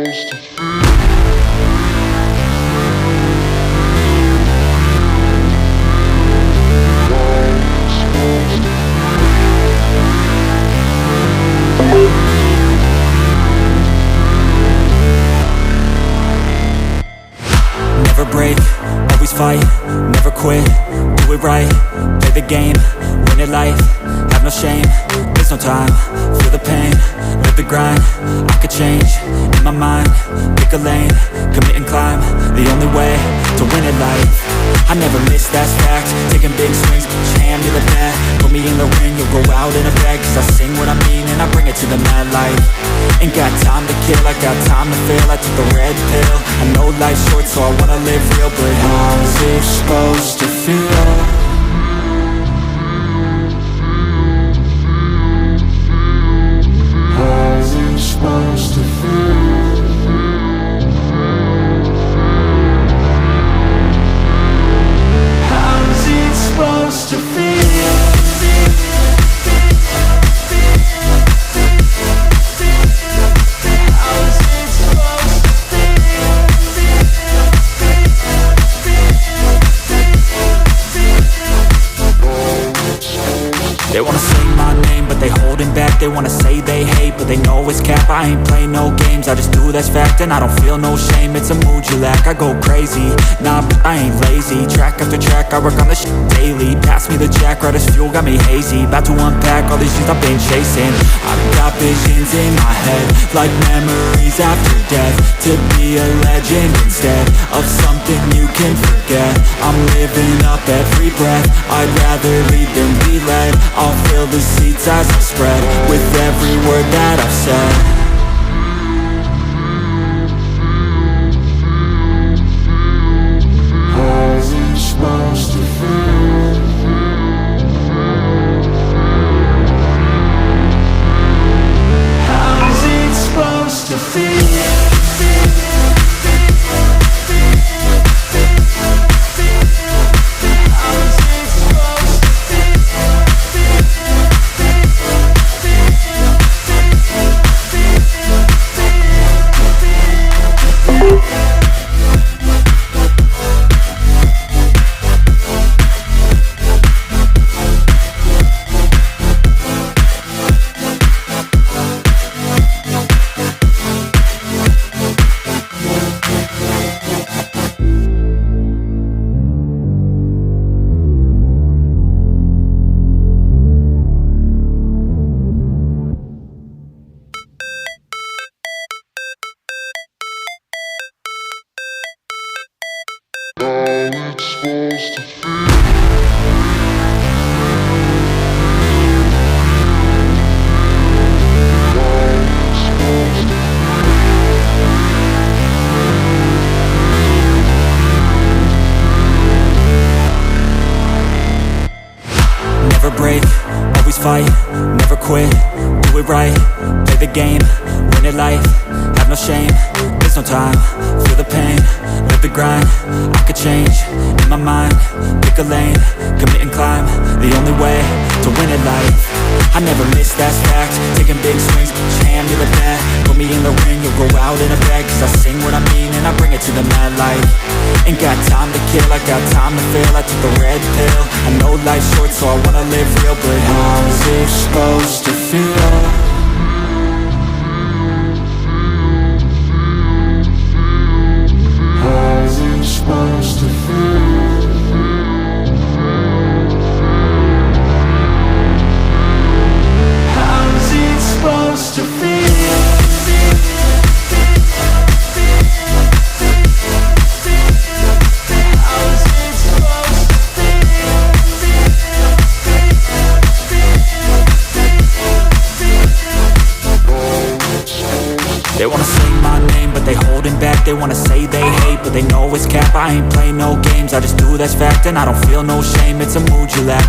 Never break, always fight, never quit, do it right, play the game, win it life, have no shame, there's no time, feel the pain, live the grind, I could change, in my mind, pick a lane, commit and climb, the only way to win it life. I never miss, that's fact, taking big swings, put your hand to the bat, put me in the ring, you'll go out in a bag, cause I sing what I mean and I bring it to the mad light. Ain't got time to kill, I got time to feel, I took the red pill, I know life's short so I wanna live real, but how's it supposed to feel? How's it supposed to feel? How's it supposed to feel? They wanna say my name, but they holding back. They wanna say they hate, but they know it's cap. I ain't play no games, I just do that's fact. And I don't feel no shame, it's a mood you lack. I go crazy, nah, but I ain't lazy. Track after track, I work on this shit daily. Pass me the jack, right as fuel, got me hazy. About to unpack all these things I've been chasing. I've got visions in my head, like memories after death. To be a legend instead of something you can forget. I'm living up every breath, I'd rather lead than be led. I'll fill the seats as I spread with every word that I've said. How's it supposed to feel? How's it supposed to feel? Never break, always fight, never quit, do it right, play the game, win it life, have no shame, there's no time, feel the pain, live the grind, I could change, in my mind, pick a lane, commit and climb, the only way to win it life. I never miss, that's fact, taking big swings, put your hand to the bat, put me in the ring, you'll go out in a bag, cause I sing what I mean and I bring it to the mad light. Ain't got time to kill, I got time to feel, I took the red pill, I know life's short so I wanna live real, but how's it supposed to feel? How's it supposed to feel? How's it supposed to feel? They wanna say my name, but they holding back. They wanna say they hate, but they know it's cap. I ain't play no games, I just do that's fact. And I don't feel no shame, it's a mood you lack.